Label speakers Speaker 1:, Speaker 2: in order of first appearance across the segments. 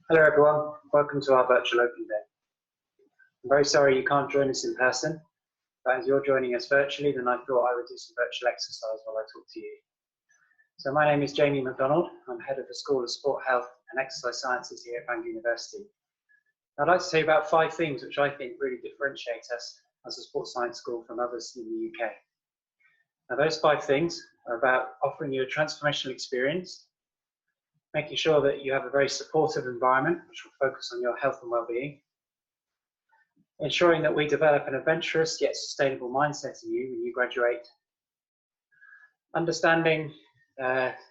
Speaker 1: Hello everyone, welcome to our virtual open day. I'm very sorry you can't join us in person, but as you're joining us virtually, then I thought I would do some virtual exercise while I talk to you. So my name is Jamie Macdonald. I'm head of the School of Sport, Health and Exercise Sciences here at Bangor University. I'd like to tell you about 5 things which I think really differentiate us as a sports science school from others in the UK. Now those 5 things are about offering you a transformational experience, making sure that you have a very supportive environment which will focus on your health and well-being, ensuring that we develop an adventurous yet sustainable mindset in you when you graduate, understanding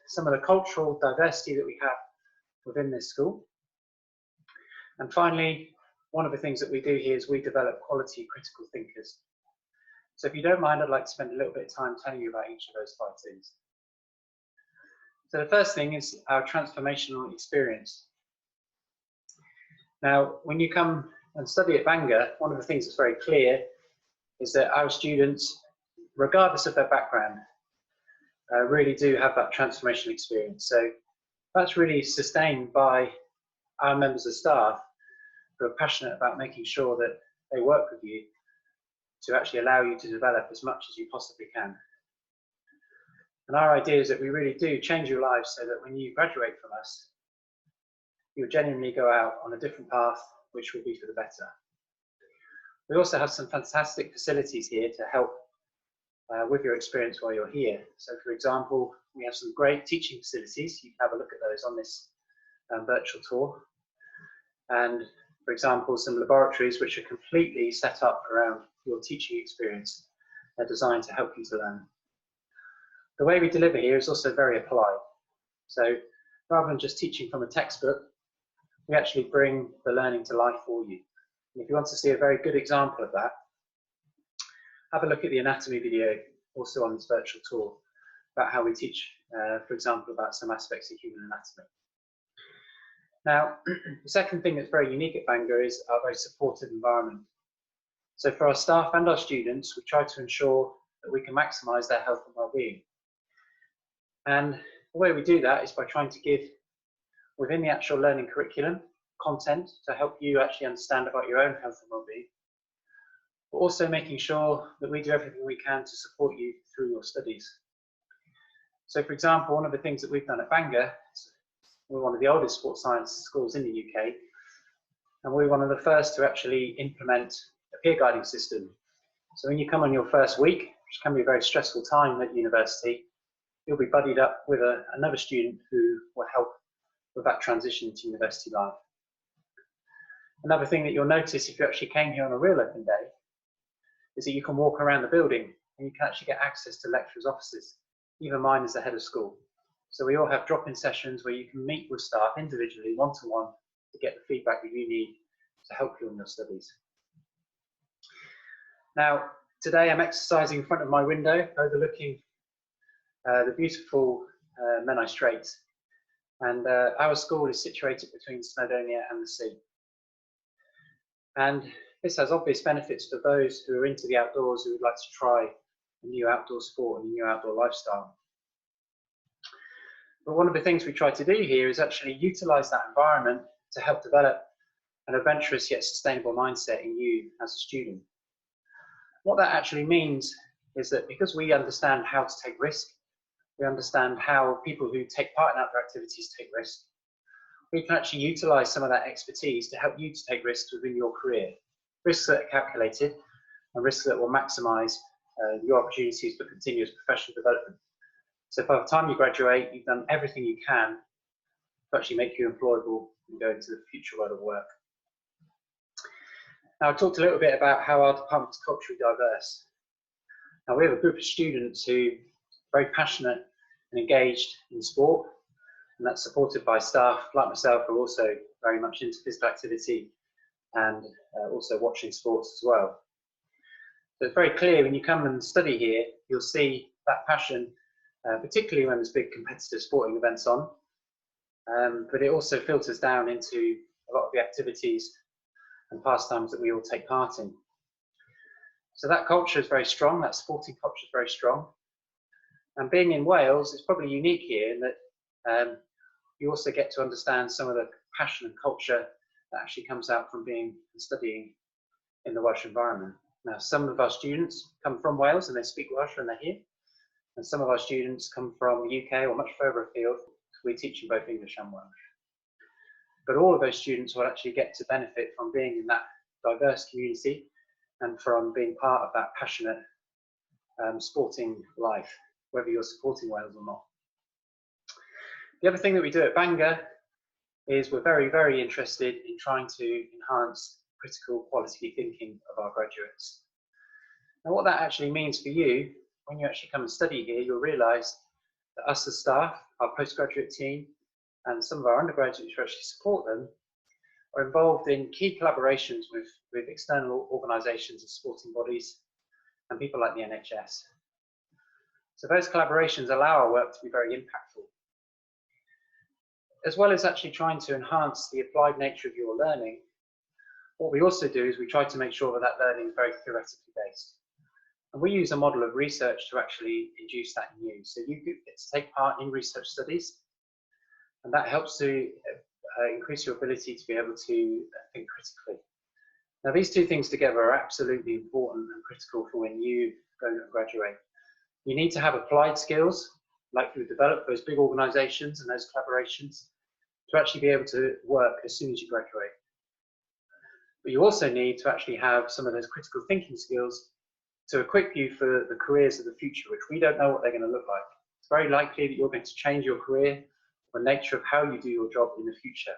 Speaker 1: some of the cultural diversity that we have within this school, and finally, one of the things that we do here is we develop quality critical thinkers. So if you don't mind, I'd like to spend a little bit of time telling you about each of those 5 things. So the first thing is our transformational experience. Now, when you come and study at Bangor, one of the things that's very clear is that our students, regardless of their background, really do have that transformational experience. So that's really sustained by our members of staff who are passionate about making sure that they work with you to actually allow you to develop as much as you possibly can. And our idea is that we really do change your lives so that when you graduate from us, you'll genuinely go out on a different path, which will be for the better. We also have some fantastic facilities here to help with your experience while you're here. So for example, we have some great teaching facilities. You can have a look at those on this virtual tour. And for example, some laboratories which are completely set up around your teaching experience. They're designed to help you to learn. The way we deliver here is also very applied. So rather than just teaching from a textbook, we actually bring the learning to life for you. And if you want to see a very good example of that, have a look at the anatomy video also on this virtual tour about how we teach, for example, about some aspects of human anatomy. Now, the second thing that's very unique at Bangor is our very supportive environment. So for our staff and our students, we try to ensure that we can maximise their health and well-being. And the way we do that is by trying to give, within the actual learning curriculum, content to help you actually understand about your own health and well-being, but also making sure that we do everything we can to support you through your studies. So for example, one of the things that we've done at Bangor, we're one of the oldest sports science schools in the UK, and we're one of the first to actually implement a peer guiding system. So when you come on your first week, which can be a very stressful time at university, you'll be buddied up with another student who will help with that transition to university life. Another thing that you'll notice if you actually came here on a real open day is that you can walk around the building and you can actually get access to lecturers' offices. Even mine is the head of school. So we all have drop-in sessions where you can meet with staff individually, one-to-one, to get the feedback that you need to help you in your studies. Now, today I'm exercising in front of my window, overlooking the beautiful Menai Straits. And our school is situated between Snowdonia and the sea. And this has obvious benefits for those who are into the outdoors, who would like to try a new outdoor sport and a new outdoor lifestyle. But one of the things we try to do here is actually utilise that environment to help develop an adventurous yet sustainable mindset in you as a student. What that actually means is that because we understand how to take risk, we understand how people who take part in outdoor activities take risk, we can actually utilise some of that expertise to help you to take risks within your career. Risks that are calculated and risks that will maximise your opportunities for continuous professional development. So by the time you graduate, you've done everything you can to actually make you employable and go into the future world of work. Now, I talked a little bit about how our department is culturally diverse. Now, we have a group of students who are very passionate and engaged in sport, and that's supported by staff like myself who are also very much into physical activity and also watching sports as well. So it's very clear when you come and study here, you'll see that passion, particularly when there's big competitive sporting events on, but it also filters down into a lot of the activities and pastimes that we all take part in. So that culture is very strong, that sporting culture is very strong. And being in Wales is probably unique here in that you also get to understand some of the passion and culture that actually comes out from being and studying in the Welsh environment. Now, some of our students come from Wales and they speak Welsh when they're here, and some of our students come from the UK or much further afield. We teach in both English and Welsh. But all of those students will actually get to benefit from being in that diverse community and from being part of that passionate sporting life, whether you're supporting Wales or not. The other thing that we do at Bangor is we're very, very interested in trying to enhance critical quality thinking of our graduates. Now, what that actually means for you, when you actually come and study here, you'll realise that us as staff, our postgraduate team, and some of our undergraduates who actually support them are involved in key collaborations with external organisations and sporting bodies and people like the NHS. So those collaborations allow our work to be very impactful. As well as actually trying to enhance the applied nature of your learning, what we also do is we try to make sure that that learning is very theoretically based. And we use a model of research to actually induce that in you. So you get to take part in research studies, and that helps to increase your ability to be able to think critically. Now, these two things together are absolutely important and critical for when you go and graduate. You need to have applied skills, like you develop those big organisations and those collaborations, to actually be able to work as soon as you graduate. But you also need to actually have some of those critical thinking skills to equip you for the careers of the future, which we don't know what they're going to look like. It's very likely that you're going to change your career, the nature of how you do your job in the future.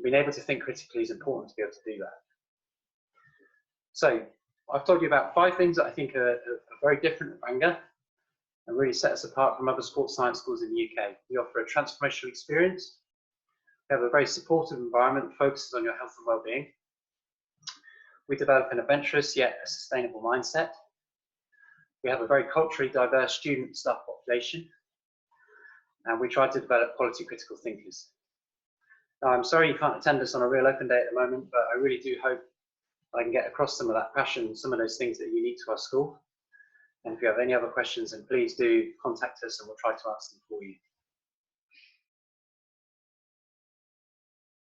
Speaker 1: Being able to think critically is important to be able to do that. So I've told you about 5 things that I think are very different at Bangor and really set us apart from other sports science schools in the UK. We offer a transformational experience. We have a very supportive environment that focuses on your health and well-being. We develop an adventurous yet a sustainable mindset. We have a very culturally diverse student and staff population. And we try to develop quality critical thinkers. Now, I'm sorry you can't attend us on a real open day at the moment, but I really do hope I can get across some of that passion, some of those things that are unique to our school. And if you have any other questions, then please do contact us and we'll try to answer them for you.